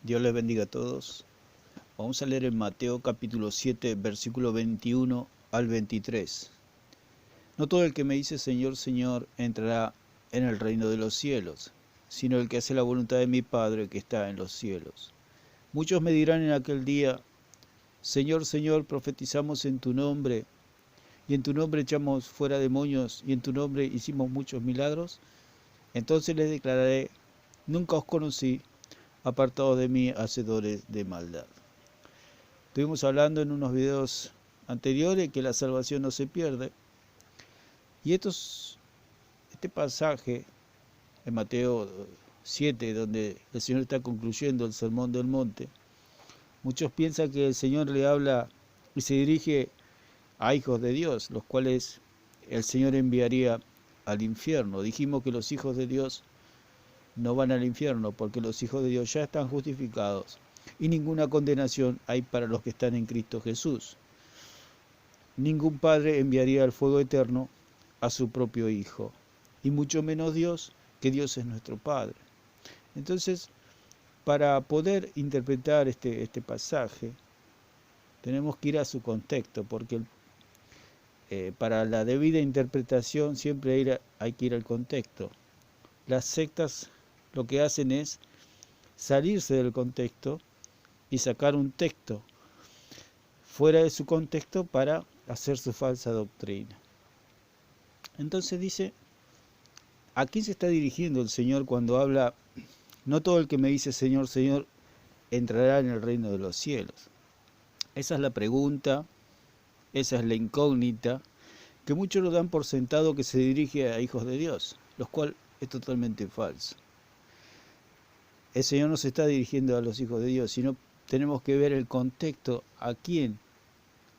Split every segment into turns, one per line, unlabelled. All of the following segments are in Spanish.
Dios les bendiga a todos. Vamos a leer en Mateo capítulo 7, versículo 21 al 23. No todo el que me dice Señor, Señor, entrará en el reino de los cielos, sino el que hace la voluntad de mi Padre que está en los cielos. Muchos me dirán en aquel día, Señor, Señor, profetizamos en tu nombre, y en tu nombre echamos fuera demonios, y en tu nombre hicimos muchos milagros. Entonces les declararé, nunca os conocí, apartados de mí, hacedores de maldad. Estuvimos hablando en unos videos anteriores que la salvación no se pierde. Y este pasaje en Mateo 7, donde el Señor está concluyendo el Sermón del Monte, muchos piensan que el Señor le habla y se dirige a hijos de Dios, los cuales el Señor enviaría al infierno. Dijimos que los hijos de Dios no van al infierno porque los hijos de Dios ya están justificados y ninguna condenación hay para los que están en Cristo Jesús. Ningún padre enviaría al fuego eterno a su propio hijo, y mucho menos Dios, que Dios es nuestro Padre. Entonces, para poder interpretar este pasaje, tenemos que ir a su contexto, porque para la debida interpretación siempre hay que ir al contexto. Las sectas lo que hacen es salirse del contexto y sacar un texto fuera de su contexto para hacer su falsa doctrina. Entonces dice, ¿a quién se está dirigiendo el Señor cuando habla? No todo el que me dice Señor, Señor, entrará en el reino de los cielos. Esa es la pregunta, esa es la incógnita, que muchos lo dan por sentado que se dirige a hijos de Dios, lo cual es totalmente falso. El Señor no se está dirigiendo a los hijos de Dios, sino tenemos que ver el contexto, a quién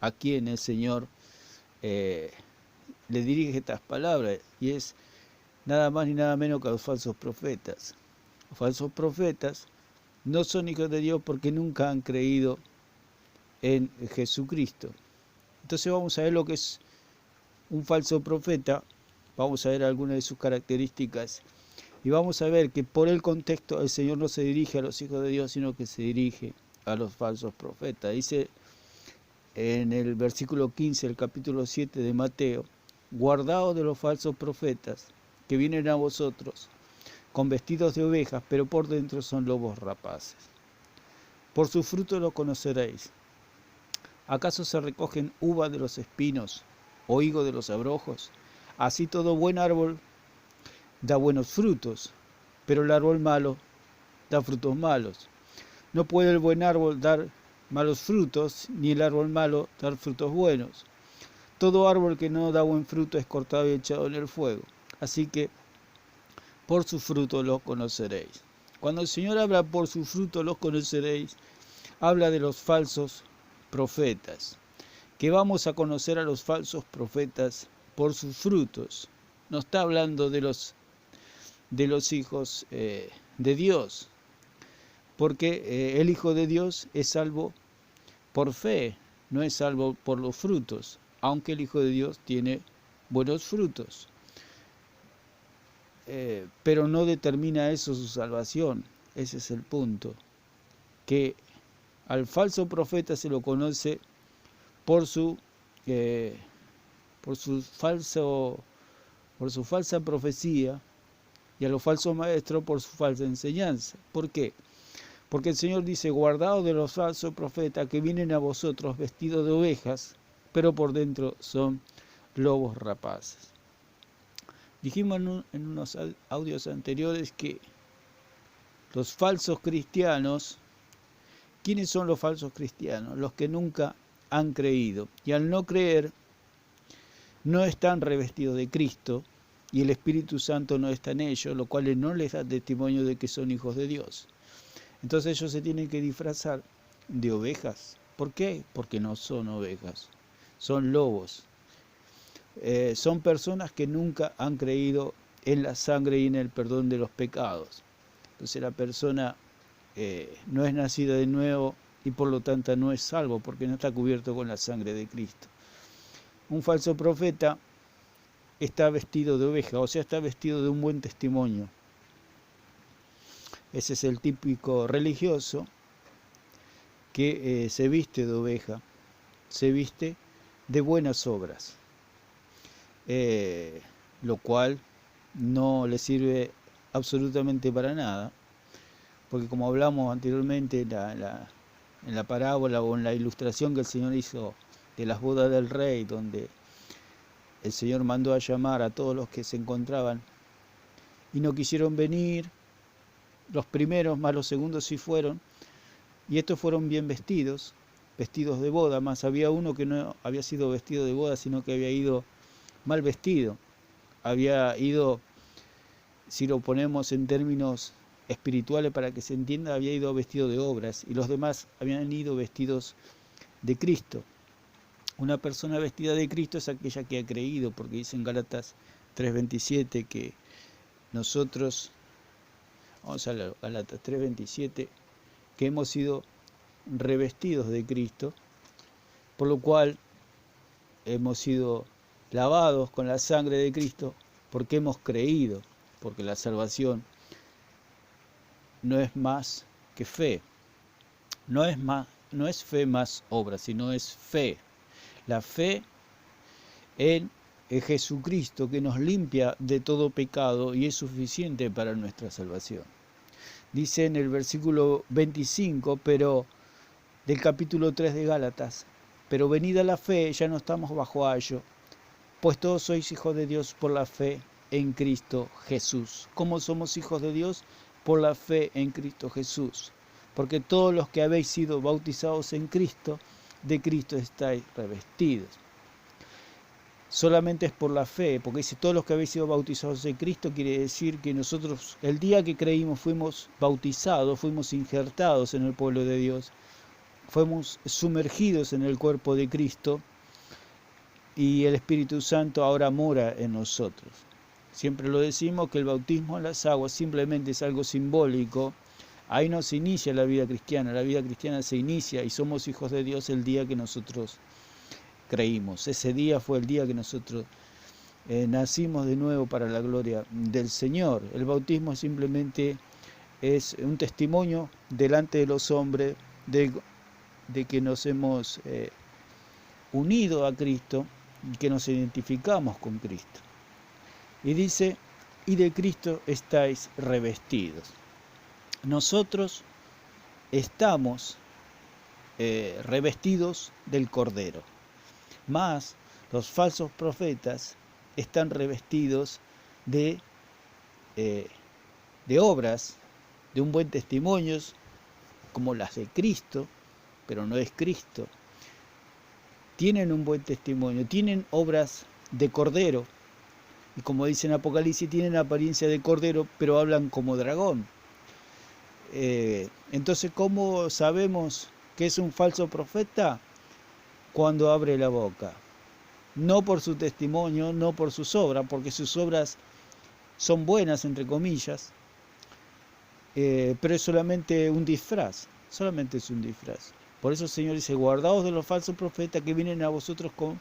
el Señor le dirige estas palabras, y es nada más ni nada menos que a los falsos profetas. Los falsos profetas no son hijos de Dios porque nunca han creído en Jesucristo. Entonces vamos a ver lo que es un falso profeta, vamos a ver algunas de sus características y vamos a ver que por el contexto el Señor no se dirige a los hijos de Dios, sino que se dirige a los falsos profetas. Dice en el versículo 15 del capítulo 7 de Mateo, guardaos de los falsos profetas que vienen a vosotros con vestidos de ovejas, pero por dentro son lobos rapaces. Por sus frutos los conoceréis. ¿Acaso se recogen uvas de los espinos o higo de los abrojos? Así todo buen árbol da buenos frutos, pero el árbol malo da frutos malos. No puede el buen árbol dar malos frutos, ni el árbol malo dar frutos buenos. Todo árbol que no da buen fruto es cortado y echado en el fuego. Así que por su fruto los conoceréis. Cuando el Señor habla por su fruto los conoceréis, habla de los falsos profetas, que vamos a conocer a los falsos profetas por sus frutos. No está hablando de los hijos de Dios, porque el Hijo de Dios es salvo por fe, no es salvo por los frutos, aunque el Hijo de Dios tiene buenos frutos. Pero no determina eso su salvación. Ese es el punto, que al falso profeta se lo conoce por su falsa profecía, y a los falsos maestros por su falsa enseñanza. ¿Por qué? Porque el Señor dice, guardaos de los falsos profetas que vienen a vosotros vestidos de ovejas, pero por dentro son lobos rapaces. Dijimos en unos audios anteriores que los falsos cristianos, ¿quiénes son los falsos cristianos? Los que nunca han creído. Y al no creer, no están revestidos de Cristo y el Espíritu Santo no está en ellos, lo cual no les da testimonio de que son hijos de Dios. Entonces ellos se tienen que disfrazar de ovejas. ¿Por qué? Porque no son ovejas, son lobos. Son personas que nunca han creído en la sangre y en el perdón de los pecados. Entonces la persona no es nacida de nuevo y por lo tanto no es salvo porque no está cubierto con la sangre de Cristo. Un falso profeta está vestido de oveja, o sea, está vestido de un buen testimonio. Ese es el típico religioso que se viste de oveja, se viste de buenas obras, lo cual no le sirve absolutamente para nada, porque como hablamos anteriormente en la parábola o en la ilustración que el Señor hizo de las bodas del rey, donde el Señor mandó a llamar a todos los que se encontraban y no quisieron venir, los primeros más los segundos sí fueron, y estos fueron bien vestidos, vestidos de boda, más había uno que no había sido vestido de boda, sino que había ido mal vestido, había ido, si lo ponemos en términos espirituales para que se entienda, había ido vestido de obras, y los demás habían ido vestidos de Cristo. Una persona vestida de Cristo es aquella que ha creído, porque dice en Gálatas 3:27 que nosotros, vamos a leer Gálatas 3:27, que hemos sido revestidos de Cristo, por lo cual hemos sido lavados con la sangre de Cristo, porque hemos creído, porque la salvación no es más que fe, no es fe más obra, sino es fe. La fe en Jesucristo, que nos limpia de todo pecado y es suficiente para nuestra salvación. Dice en el versículo 25, pero del capítulo 3 de Gálatas, pero venida la fe ya no estamos bajo ayo, pues todos sois hijos de Dios por la fe en Cristo Jesús. ¿Cómo somos hijos de Dios? Por la fe en Cristo Jesús. Porque todos los que habéis sido bautizados en Cristo, de Cristo estáis revestidos. Solamente es por la fe, porque dice todos los que habéis sido bautizados en Cristo, quiere decir que nosotros el día que creímos fuimos bautizados, fuimos injertados en el pueblo de Dios, fuimos sumergidos en el cuerpo de Cristo y el Espíritu Santo ahora mora en nosotros. Siempre lo decimos que el bautismo en las aguas simplemente es algo simbólico. Ahí no se inicia la vida cristiana se inicia y somos hijos de Dios el día que nosotros creímos. Ese día fue el día que nosotros nacimos de nuevo para la gloria del Señor. El bautismo simplemente es un testimonio delante de los hombres de que nos hemos unido a Cristo y que nos identificamos con Cristo. Y dice, y de Cristo estáis revestidos. Nosotros estamos revestidos del Cordero, mas los falsos profetas están revestidos de obras, de un buen testimonio, como las de Cristo, pero no es Cristo. Tienen un buen testimonio, tienen obras de Cordero, y como dice en Apocalipsis, tienen apariencia de Cordero, pero hablan como dragón. Entonces, ¿cómo sabemos que es un falso profeta? Cuando abre la boca. No por su testimonio, no por sus obras, porque sus obras son buenas, entre comillas, pero es solamente un disfraz, solamente es un disfraz. Por eso el Señor dice, guardaos de los falsos profetas que vienen a vosotros con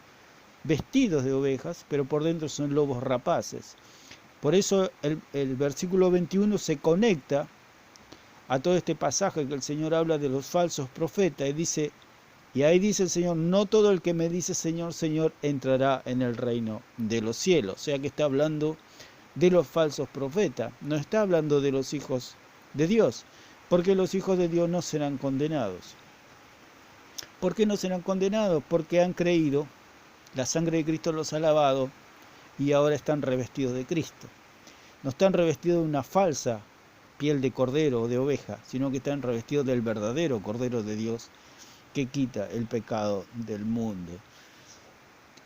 vestidos de ovejas, pero por dentro son lobos rapaces. Por eso el versículo 21 se conecta a todo este pasaje que el Señor habla de los falsos profetas y dice, y ahí dice el Señor, no todo el que me dice Señor, Señor, entrará en el reino de los cielos. O sea que está hablando de los falsos profetas, no está hablando de los hijos de Dios, porque los hijos de Dios no serán condenados. ¿Por qué no serán condenados? Porque han creído, la sangre de Cristo los ha lavado y ahora están revestidos de Cristo. No están revestidos de una falsa piel de cordero o de oveja, sino que están revestidos del verdadero Cordero de Dios que quita el pecado del mundo.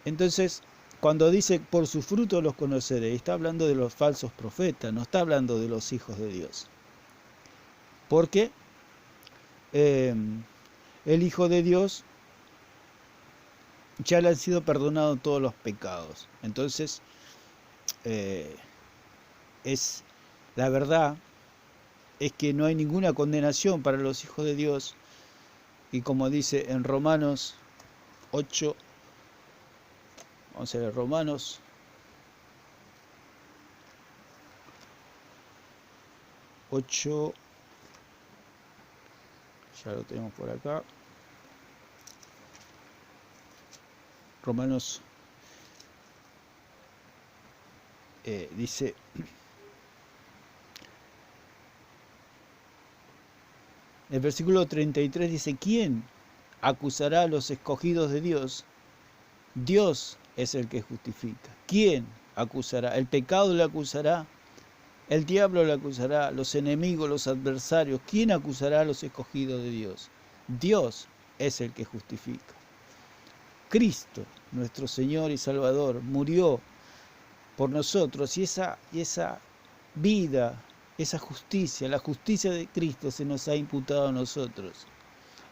Entonces, cuando dice por su fruto los conoceréis, está hablando de los falsos profetas, no está hablando de los hijos de Dios. Porque el Hijo de Dios ya le han sido perdonados todos los pecados. Entonces, la verdad es que no hay ninguna condenación para los hijos de Dios. Y como dice en Romanos 8, vamos a ver Romanos 8, Ya lo tenemos por acá. Romanos dice, el versículo 33 dice, ¿quién acusará a los escogidos de Dios? Dios es el que justifica. ¿Quién acusará? El pecado le acusará, el diablo le acusará, los enemigos, los adversarios. ¿Quién acusará a los escogidos de Dios? Dios es el que justifica. Cristo, nuestro Señor y Salvador, murió por nosotros y esa vida, esa justicia, la justicia de Cristo se nos ha imputado a nosotros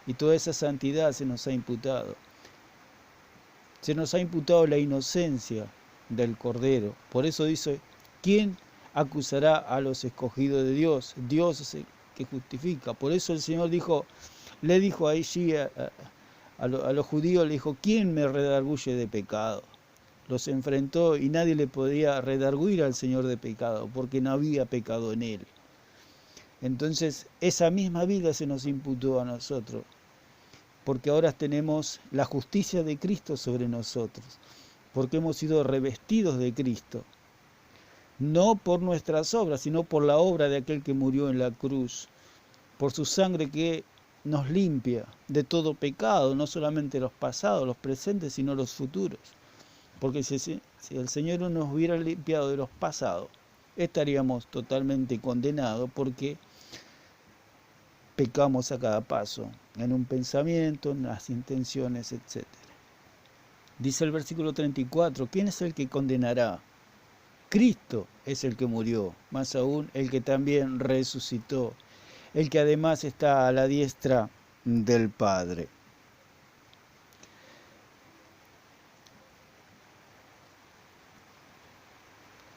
y toda esa santidad se nos ha imputado. Se nos ha imputado la inocencia del Cordero. Por eso dice, ¿quién acusará a los escogidos de Dios? Dios es el que justifica. Por eso el Señor le dijo allí a los judíos, le dijo, ¿quién me redarguye de pecado? Los enfrentó y nadie le podía redarguir al Señor de pecado, porque no había pecado en él. Entonces, esa misma vida se nos imputó a nosotros, porque ahora tenemos la justicia de Cristo sobre nosotros, porque hemos sido revestidos de Cristo, no por nuestras obras, sino por la obra de aquel que murió en la cruz, por su sangre que nos limpia de todo pecado, no solamente los pasados, los presentes, sino los futuros. Porque si el Señor no nos hubiera limpiado de los pasados, estaríamos totalmente condenados porque pecamos a cada paso, en un pensamiento, en las intenciones, etc. Dice el versículo 34, ¿quién es el que condenará? Cristo es el que murió, más aún el que también resucitó, el que además está a la diestra del Padre.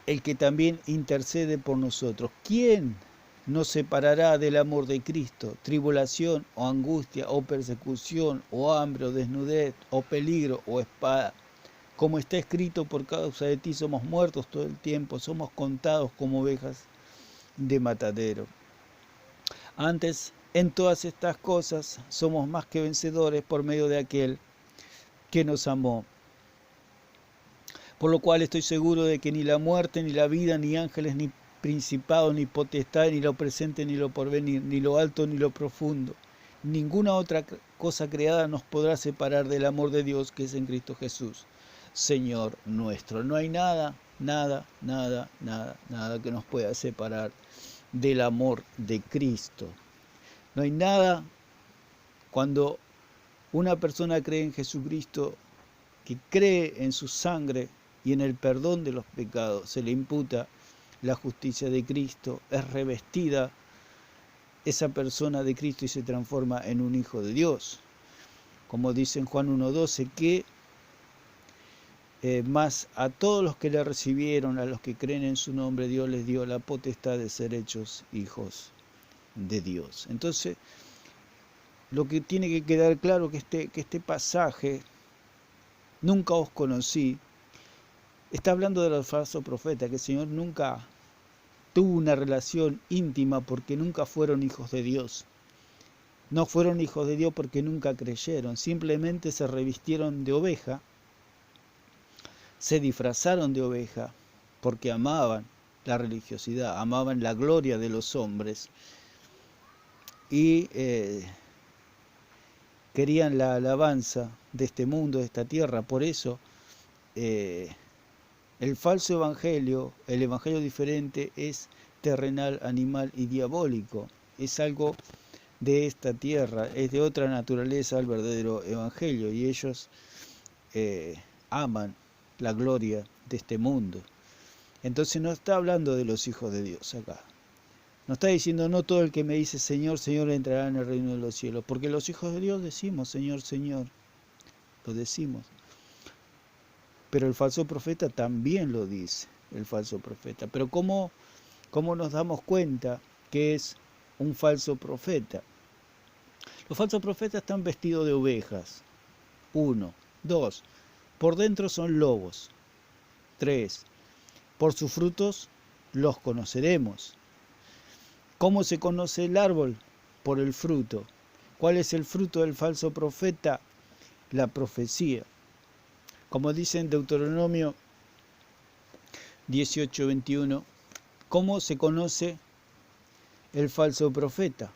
El que también intercede por nosotros. ¿Quién nos separará del amor de Cristo? Tribulación o angustia o persecución o hambre o desnudez o peligro o espada. Como está escrito, por causa de ti somos muertos todo el tiempo, somos contados como ovejas de matadero. Antes, en todas estas cosas, somos más que vencedores por medio de aquel que nos amó. Por lo cual estoy seguro de que ni la muerte, ni la vida, ni ángeles, ni principados, ni potestades, ni lo presente, ni lo porvenir, ni lo alto, ni lo profundo, ninguna otra cosa creada nos podrá separar del amor de Dios que es en Cristo Jesús, Señor nuestro. No hay nada que nos pueda separar del amor de Cristo. No hay nada cuando una persona cree en Jesucristo, que cree en su sangre y en el perdón de los pecados, se le imputa la justicia de Cristo, es revestida esa persona de Cristo y se transforma en un hijo de Dios. Como dice en Juan 1:12, que más a todos los que le recibieron, a los que creen en su nombre, Dios les dio la potestad de ser hechos hijos de Dios. Entonces, lo que tiene que quedar claro que este pasaje, nunca os conocí, está hablando de los falsos profetas, que el Señor nunca tuvo una relación íntima porque nunca fueron hijos de Dios. No fueron hijos de Dios porque nunca creyeron, simplemente se revistieron de oveja, se disfrazaron de oveja porque amaban la religiosidad, amaban la gloria de los hombres y querían la alabanza de este mundo, de esta tierra. Por eso el falso evangelio, el evangelio diferente, es terrenal, animal y diabólico. Es algo de esta tierra, es de otra naturaleza el verdadero evangelio, y ellos aman la gloria de este mundo. Entonces no está hablando de los hijos de Dios acá. No está diciendo, no todo el que me dice Señor, Señor entrará en el reino de los cielos, porque los hijos de Dios decimos Señor, Señor, lo decimos. Pero el falso profeta también lo dice, el falso profeta. Pero ¿cómo nos damos cuenta que es un falso profeta? Los falsos profetas están vestidos de ovejas. 1. 2. Por dentro son lobos. 3. Por sus frutos los conoceremos. ¿Cómo se conoce el árbol? Por el fruto. ¿Cuál es el fruto del falso profeta? La profecía. Como dice en Deuteronomio 18:21, ¿cómo se conoce el falso profeta?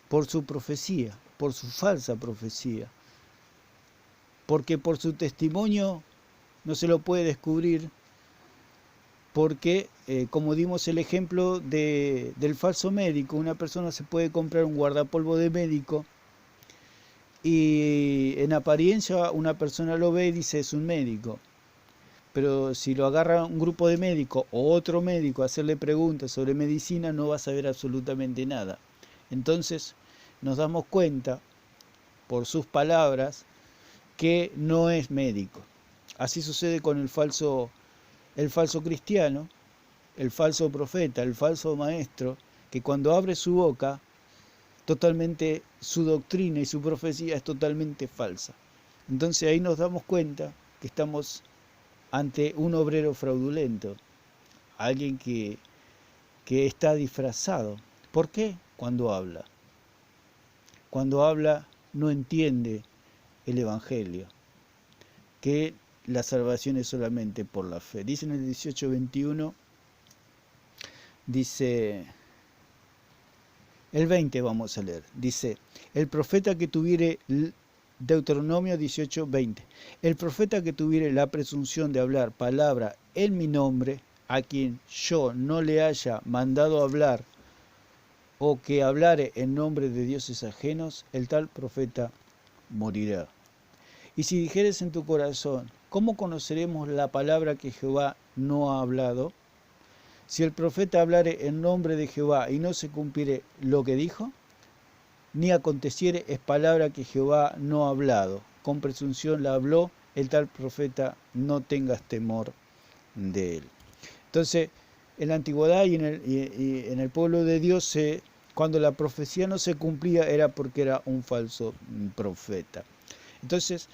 Por su profecía, por su falsa profecía. Porque por su testimonio no se lo puede descubrir, porque como dimos el ejemplo del falso médico, una persona se puede comprar un guardapolvo de médico y en apariencia una persona lo ve y dice es un médico, pero si lo agarra un grupo de médicos o otro médico a hacerle preguntas sobre medicina, no va a saber absolutamente nada. Entonces nos damos cuenta por sus palabras que no es médico. Así sucede con el falso cristiano, el falso profeta, el falso maestro, que cuando abre su boca, totalmente su doctrina y su profecía es totalmente falsa. Entonces ahí nos damos cuenta que estamos ante un obrero fraudulento, alguien que está disfrazado. ¿Por qué? Cuando habla. Cuando habla no entiende el Evangelio, que la salvación es solamente por la fe. Dice en el 18:21, dice, el 20 vamos a leer, dice, el profeta que tuviere, Deuteronomio 18:20, el profeta que tuviere la presunción de hablar palabra en mi nombre, a quien yo no le haya mandado hablar, o que hablare en nombre de dioses ajenos, el tal profeta morirá. Y si dijeres en tu corazón, ¿cómo conoceremos la palabra que Jehová no ha hablado? Si el profeta hablare en nombre de Jehová y no se cumpliere lo que dijo, ni aconteciere es palabra que Jehová no ha hablado. Con presunción la habló, el tal profeta, no tengas temor de él. Entonces, en la antigüedad y en el pueblo de Dios, cuando la profecía no se cumplía era porque era un falso profeta. Entonces,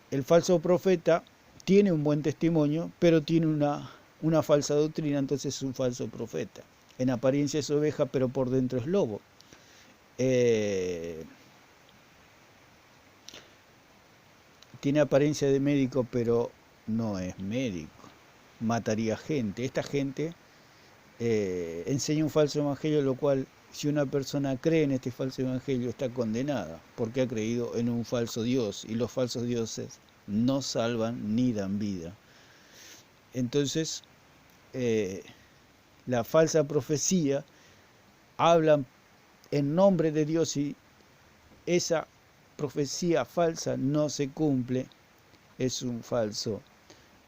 el falso profeta tiene un buen testimonio, pero tiene una falsa doctrina, entonces es un falso profeta. En apariencia es oveja, pero por dentro es lobo. Tiene apariencia de médico, pero no es médico. Mataría gente. Esta gente enseña un falso evangelio, lo cual, si una persona cree en este falso evangelio, está condenada, porque ha creído en un falso Dios, y los falsos dioses no salvan ni dan vida. Entonces, la falsa profecía habla en nombre de Dios y esa profecía falsa no se cumple, es un falso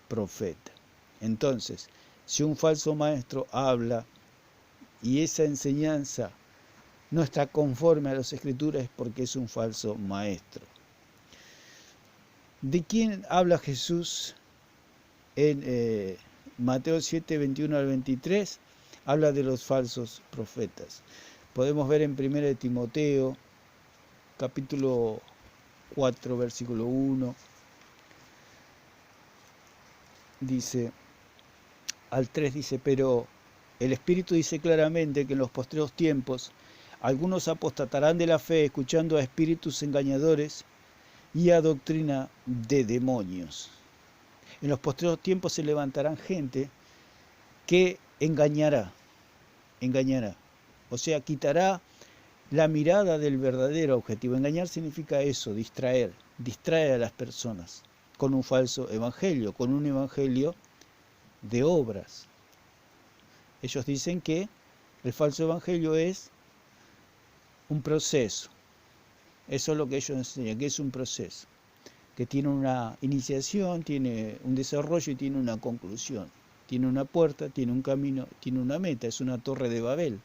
profeta. Entonces, si un falso maestro habla y esa enseñanza no está conforme a las Escrituras, es porque es un falso maestro. ¿De quién habla Jesús en Mateo 7, 21 al 23? Habla de los falsos profetas. Podemos ver en 1 Timoteo, capítulo 4, versículo 1, dice, al 3 dice, pero el Espíritu dice claramente que en los postreros tiempos algunos apostatarán de la fe escuchando a espíritus engañadores y a doctrina de demonios. En los postreros tiempos se levantarán gente que engañará, o sea, quitará la mirada del verdadero objetivo. Engañar significa eso, distraer a las personas con un falso evangelio, con un evangelio de obras. Ellos dicen que el falso evangelio es un proceso. Eso es lo que ellos enseñan, que es un proceso, que tiene una iniciación, tiene un desarrollo y tiene una conclusión. Tiene una puerta, tiene un camino, tiene una meta, es una torre de Babel.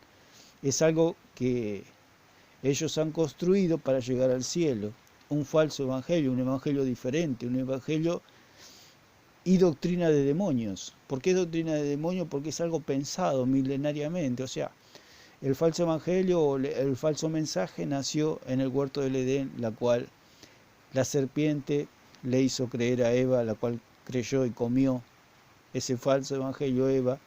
Es algo que ellos han construido para llegar al cielo. Un falso evangelio, un evangelio diferente, un evangelio y doctrina de demonios. ¿Por qué doctrina de demonios? Porque es algo pensado milenariamente. O sea, el falso evangelio o el falso mensaje nació en el huerto del Edén, la cual la serpiente le hizo creer a Eva, la cual creyó y comió ese falso evangelio Eva,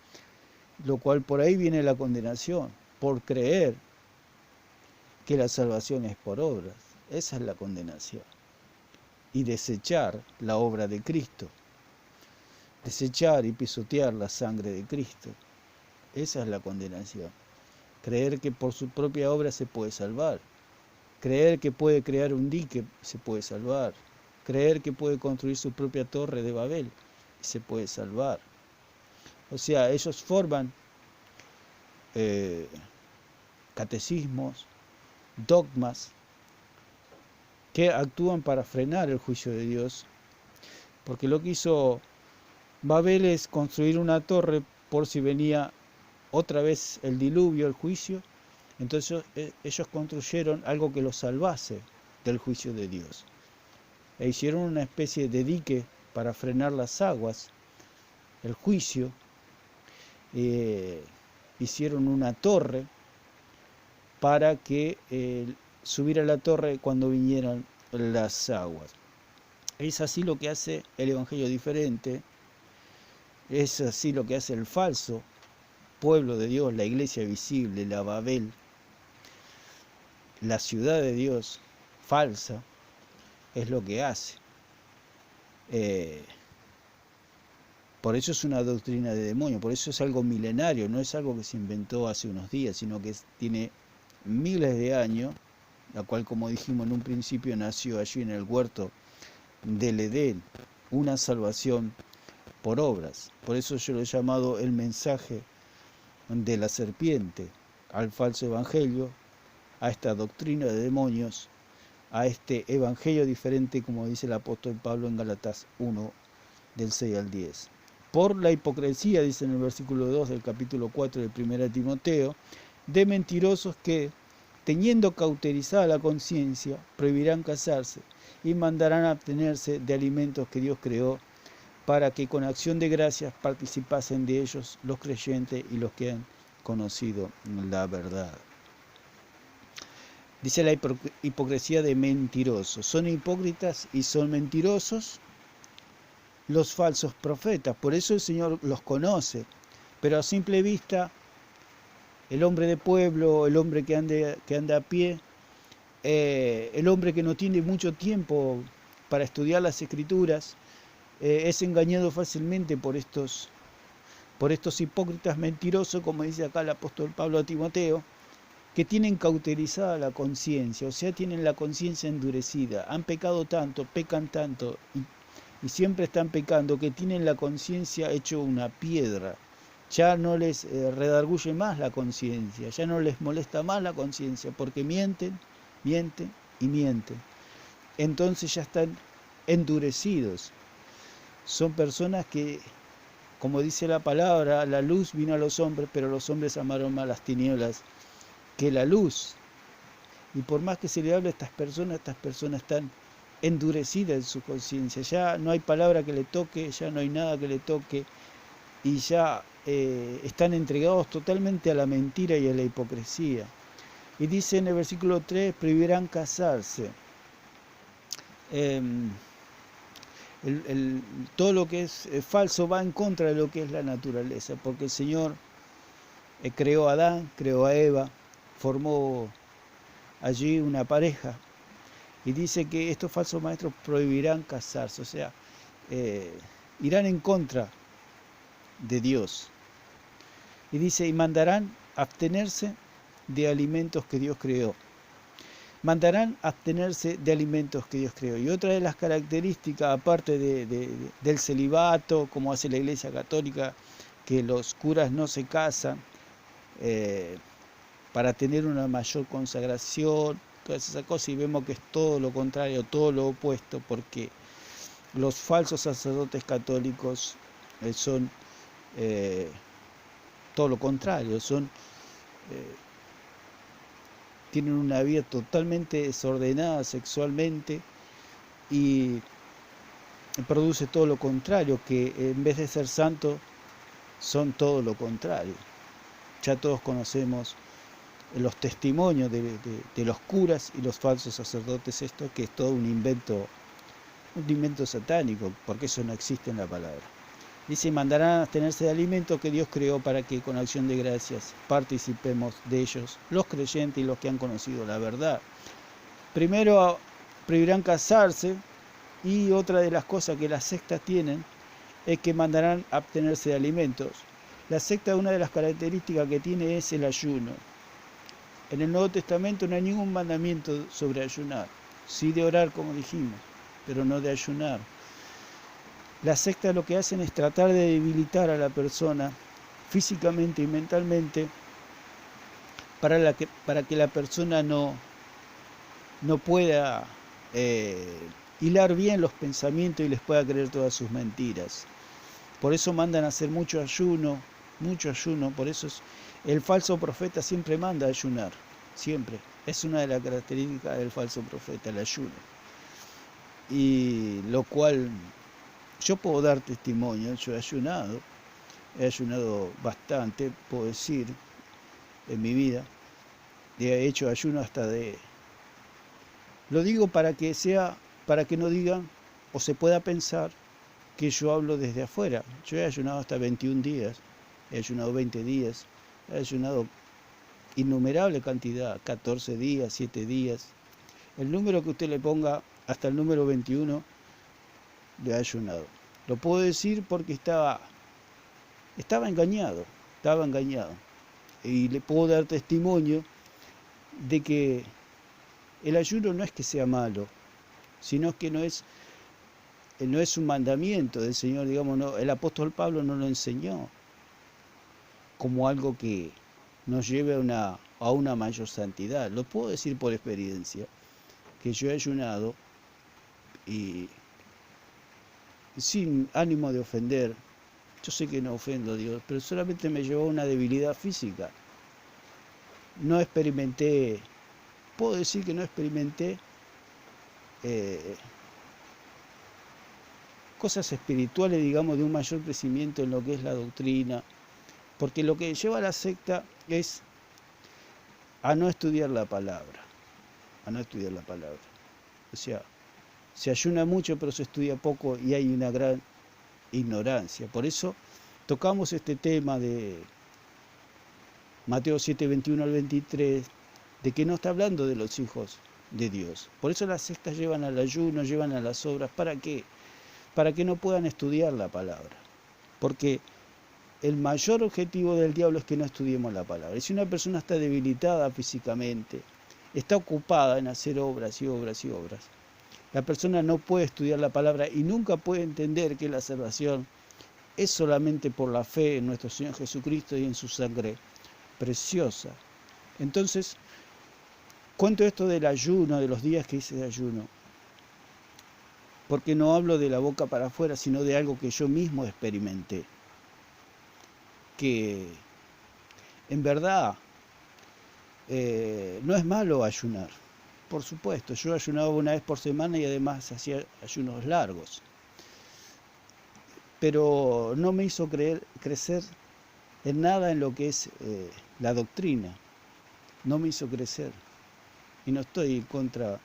lo cual por ahí viene la condenación, por creer que la salvación es por obras. Esa es la condenación. Y desechar la obra de Cristo, desechar y pisotear la sangre de Cristo. Esa es la condenación. Creer que por su propia obra se puede salvar. Creer que puede crear un dique, se puede salvar. Creer que puede construir su propia torre de Babel, se puede salvar. O sea, ellos forman catecismos, dogmas, que actúan para frenar el juicio de Dios. Porque lo que hizo Babel es construir una torre por si venía otra vez el diluvio, el juicio. Entonces ellos construyeron algo que los salvase del juicio de Dios. E hicieron una especie de dique para frenar las aguas, el juicio. Hicieron una torre para que subir a la torre cuando vinieran las aguas. Es así lo que hace el Evangelio diferente, es así lo que hace el falso pueblo de Dios, la iglesia visible, la Babel, la ciudad de Dios falsa, es lo que hace. Por eso es una doctrina de demonio, por eso es algo milenario, no es algo que se inventó hace unos días, sino que tiene miles de años, la cual, como dijimos en un principio, nació allí en el huerto del Edén, una salvación por obras. Por eso yo lo he llamado el mensaje de la serpiente, al falso evangelio, a esta doctrina de demonios, a este evangelio diferente, como dice el apóstol Pablo en Gálatas 1, del 6 al 10. Por la hipocresía, dice en el versículo 2 del capítulo 4 de 1 Timoteo, de mentirosos que, teniendo cauterizada la conciencia, prohibirán casarse y mandarán a abstenerse de alimentos que Dios creó, para que con acción de gracias participasen de ellos los creyentes y los que han conocido la verdad. Dice la hipocresía de mentirosos. Son hipócritas y son mentirosos los falsos profetas. Por eso el Señor los conoce. Pero a simple vista, el hombre de pueblo, el hombre que anda a pie, el hombre que no tiene mucho tiempo para estudiar las Escrituras, es engañado fácilmente por estos hipócritas mentirosos, como dice acá el apóstol Pablo a Timoteo, que tienen cauterizada la conciencia, o sea, tienen la conciencia endurecida, han pecado tanto, pecan tanto y siempre están pecando, que tienen la conciencia hecho una piedra. Ya no les redarguye más la conciencia, ya no les molesta más la conciencia, porque mienten. Entonces ya están endurecidos. Son personas que, como dice la palabra, la luz vino a los hombres, pero los hombres amaron más las tinieblas que la luz. Y por más que se le hable a estas personas están endurecidas en su conciencia. Ya no hay palabra que le toque, ya no hay nada que le toque, y ya están entregados totalmente a la mentira y a la hipocresía. Y dice en el versículo 3, prohibirán casarse. Todo lo que es falso va en contra de lo que es la naturaleza, porque el Señor creó a Adán, creó a Eva, formó allí una pareja, y dice que estos falsos maestros prohibirán casarse, o sea, irán en contra de Dios. Y dice, y mandarán abstenerse de alimentos que Dios creó. Mandarán abstenerse de alimentos que Dios creó. Y otra de las características, aparte del celibato, como hace la Iglesia Católica, que los curas no se casan para tener una mayor consagración, todas esas cosas, y vemos que es todo lo contrario, todo lo opuesto, porque los falsos sacerdotes católicos son todo lo contrario, tienen una vida totalmente desordenada sexualmente y produce todo lo contrario, que en vez de ser santos son todo lo contrario. Ya todos conocemos los testimonios de los curas y los falsos sacerdotes, esto que es todo un invento satánico, porque eso no existe en la palabra. Dice, mandarán a abstenerse de alimentos que Dios creó para que con acción de gracias participemos de ellos, los creyentes y los que han conocido la verdad. Primero prohibirán casarse, y otra de las cosas que las sectas tienen es que mandarán a abstenerse de alimentos. La secta, una de las características que tiene es el ayuno. En el Nuevo Testamento no hay ningún mandamiento sobre ayunar, sí de orar como dijimos, pero no de ayunar. Las sectas lo que hacen es tratar de debilitar a la persona físicamente y mentalmente para que la persona no pueda hilar bien los pensamientos y les pueda creer todas sus mentiras. Por eso mandan a hacer mucho ayuno, por eso el falso profeta siempre manda a ayunar, siempre. Es una de las características del falso profeta, el ayuno. Y lo cual yo puedo dar testimonio, yo he ayunado bastante, puedo decir, en mi vida. He hecho ayuno hasta de... Lo digo para que no digan o se pueda pensar que yo hablo desde afuera. Yo he ayunado hasta 21 días, he ayunado 20 días, he ayunado innumerable cantidad, 14 días, 7 días. El número que usted le ponga, hasta el número 21, le ha ayunado. Lo puedo decir porque estaba engañado. Y le puedo dar testimonio de que el ayuno no es que sea malo, sino que no es un mandamiento del Señor, digamos, no, el apóstol Pablo no lo enseñó como algo que nos lleve a una mayor santidad. Lo puedo decir por experiencia, que yo he ayunado y sin ánimo de ofender. Yo sé que no ofendo a Dios, pero solamente me llevó a una debilidad física. No experimenté, puedo decir que no experimenté cosas espirituales, digamos, de un mayor crecimiento en lo que es la doctrina, porque lo que lleva a la secta es a no estudiar la palabra, O sea, se ayuna mucho pero se estudia poco y hay una gran ignorancia. Por eso tocamos este tema de Mateo 7, 21 al 23, de que no está hablando de los hijos de Dios. Por eso las sectas llevan al ayuno, llevan a las obras. ¿Para qué? Para que no puedan estudiar la palabra. Porque el mayor objetivo del diablo es que no estudiemos la palabra. Y si una persona está debilitada físicamente, está ocupada en hacer obras y obras y obras, la persona no puede estudiar la palabra y nunca puede entender que la salvación es solamente por la fe en nuestro Señor Jesucristo y en su sangre preciosa. Entonces, cuento esto del ayuno, de los días que hice de ayuno, porque no hablo de la boca para afuera, sino de algo que yo mismo experimenté. Que en verdad no es malo ayunar. Por supuesto, yo ayunaba una vez por semana y además hacía ayunos largos. Pero no me hizo crecer en nada en lo que es la doctrina. No me hizo crecer. Y no estoy en contra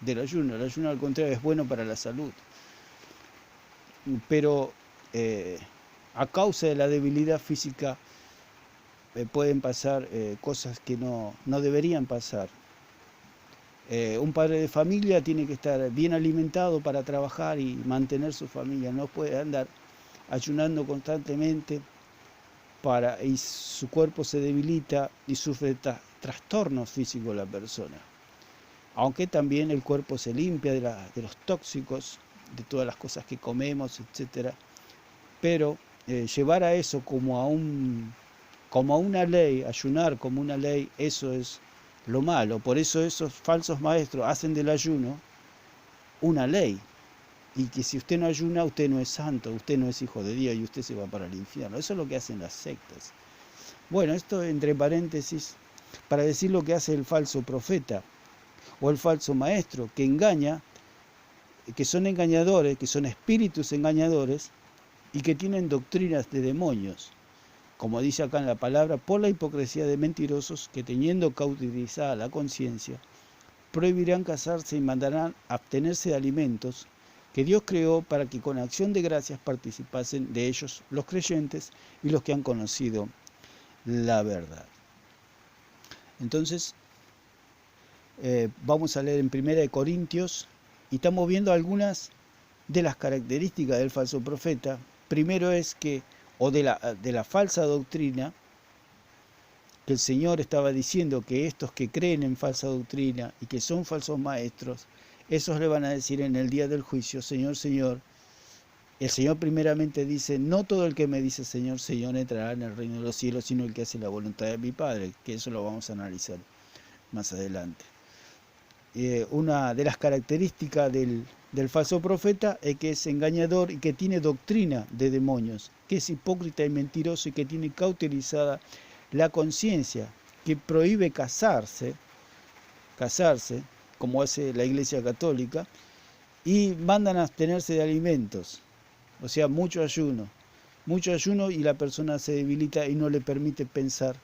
del ayuno. El ayuno al contrario es bueno para la salud. Pero a causa de la debilidad física pueden pasar cosas que no deberían pasar. Un padre de familia tiene que estar bien alimentado para trabajar y mantener su familia. No puede andar ayunando constantemente y su cuerpo se debilita y sufre trastornos físicos la persona. Aunque también el cuerpo se limpia de los tóxicos, de todas las cosas que comemos, etc. Pero llevar a eso como a una ley, ayunar como una ley, eso es lo malo. Por eso esos falsos maestros hacen del ayuno una ley. Y que si usted no ayuna, usted no es santo, usted no es hijo de Dios y usted se va para el infierno. Eso es lo que hacen las sectas. Bueno, esto entre paréntesis, para decir lo que hace el falso profeta o el falso maestro, que engaña, que son engañadores, que son espíritus engañadores y que tienen doctrinas de demonios. Como dice acá en la palabra, por la hipocresía de mentirosos que teniendo cauterizada la conciencia, prohibirán casarse y mandarán abstenerse de alimentos que Dios creó para que con acción de gracias participasen de ellos los creyentes y los que han conocido la verdad. Entonces, vamos a leer en 1 Corintios y estamos viendo algunas de las características del falso profeta. Primero es que, o de la falsa doctrina, que el Señor estaba diciendo que estos que creen en falsa doctrina y que son falsos maestros, esos le van a decir en el día del juicio, Señor, Señor. El Señor primeramente dice, no todo el que me dice Señor, Señor entrará en el reino de los cielos, sino el que hace la voluntad de mi Padre, que eso lo vamos a analizar más adelante. Una de las características del falso profeta es que es engañador y que tiene doctrina de demonios, que es hipócrita y mentiroso y que tiene cauterizada la conciencia, que prohíbe casarse, como hace la Iglesia Católica, y mandan a abstenerse de alimentos, o sea, mucho ayuno y la persona se debilita y no le permite pensar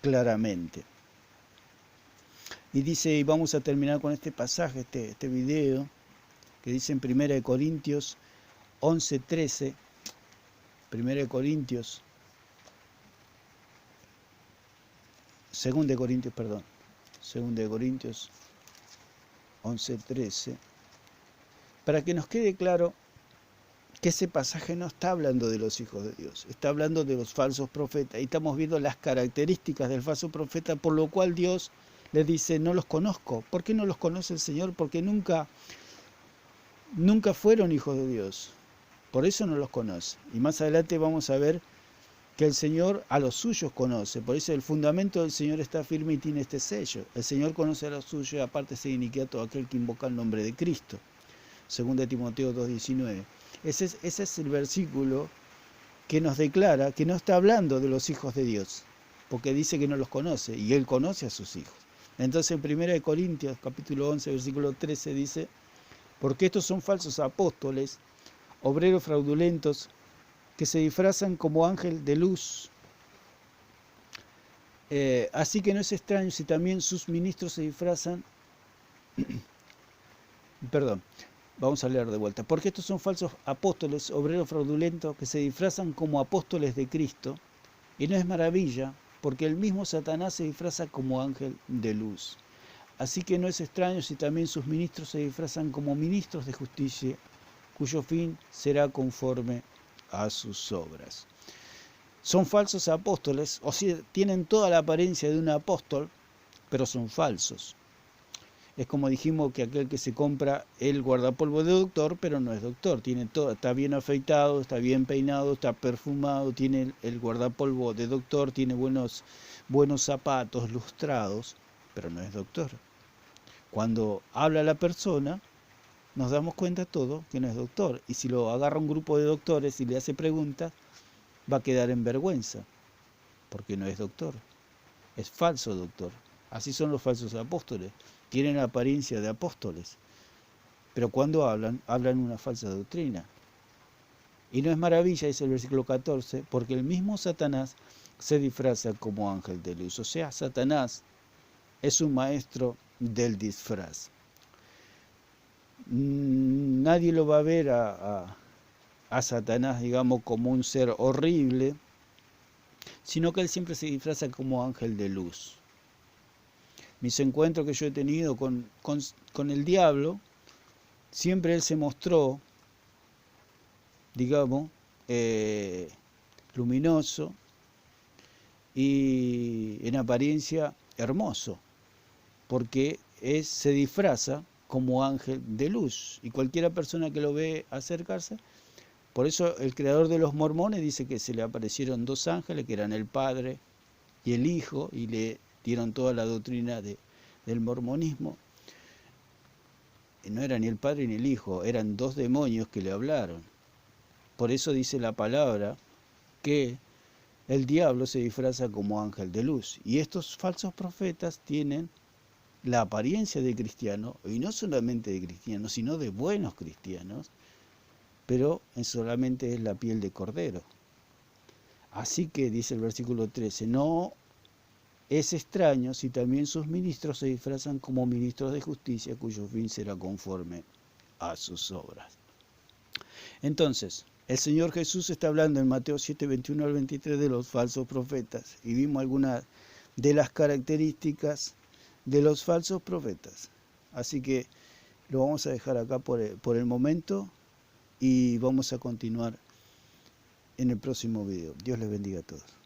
claramente. Y dice, y vamos a terminar con este pasaje, este video, que dice en 1 Corintios 11:13, 2 Corintios 11:13, para que nos quede claro que ese pasaje no está hablando de los hijos de Dios, está hablando de los falsos profetas, y estamos viendo las características del falso profeta, por lo cual Dios le dice, no los conozco. ¿Por qué no los conoce el Señor? Porque nunca fueron hijos de Dios, por eso no los conoce. Y más adelante vamos a ver que el Señor a los suyos conoce, por eso el fundamento del Señor está firme y tiene este sello. El Señor conoce a los suyos y aparte se iniquía a todo aquel que invoca el nombre de Cristo. 2 Timoteo 2:19. Ese es el versículo que nos declara que no está hablando de los hijos de Dios, porque dice que no los conoce, y Él conoce a sus hijos. Entonces en 1 Corintios capítulo 11, versículo 13 dice, porque estos son falsos apóstoles, obreros fraudulentos, que se disfrazan como ángel de luz. Así que no es extraño si también sus ministros se disfrazan, vamos a leer de vuelta, porque estos son falsos apóstoles, obreros fraudulentos, que se disfrazan como apóstoles de Cristo, y no es maravilla, porque el mismo Satanás se disfraza como ángel de luz. Así que no es extraño si también sus ministros se disfrazan como ministros de justicia, cuyo fin será conforme a sus obras. Son falsos apóstoles, o sea, tienen toda la apariencia de un apóstol, pero son falsos. Es como dijimos que aquel que se compra el guardapolvo de doctor, pero no es doctor, tiene todo, está bien afeitado, está bien peinado, está perfumado, tiene el guardapolvo de doctor, tiene buenos zapatos lustrados, pero no es doctor. Cuando habla la persona, nos damos cuenta todo que no es doctor, y si lo agarra un grupo de doctores y le hace preguntas, va a quedar en vergüenza, porque no es doctor, es falso doctor. Así son los falsos apóstoles, tienen apariencia de apóstoles, pero cuando hablan una falsa doctrina. Y no es maravilla, dice el versículo 14, porque el mismo Satanás se disfraza como ángel de luz. O sea, Satanás es un maestro del disfraz. Nadie lo va a ver a Satanás, digamos, como un ser horrible, sino que él siempre se disfraza como ángel de luz. Mis encuentros que yo he tenido con el diablo, siempre él se mostró, digamos, luminoso y en apariencia hermoso, porque se disfraza como ángel de luz, y cualquiera persona que lo ve acercarse. Por eso el creador de los mormones dice que se le aparecieron dos ángeles, que eran el Padre y el Hijo, y le dieron toda la doctrina del mormonismo. No era ni el Padre ni el Hijo, eran dos demonios que le hablaron. Por eso dice la palabra que el diablo se disfraza como ángel de luz. Y estos falsos profetas tienen la apariencia de cristiano, y no solamente de cristianos, sino de buenos cristianos, pero solamente es la piel de cordero. Así que, dice el versículo 13, no es extraño si también sus ministros se disfrazan como ministros de justicia, cuyo fin será conforme a sus obras. Entonces, el Señor Jesús está hablando en Mateo 7, 21 al 23 de los falsos profetas, y vimos algunas de las características de los falsos profetas. Así que lo vamos a dejar acá por el momento y vamos a continuar en el próximo video. Dios les bendiga a todos.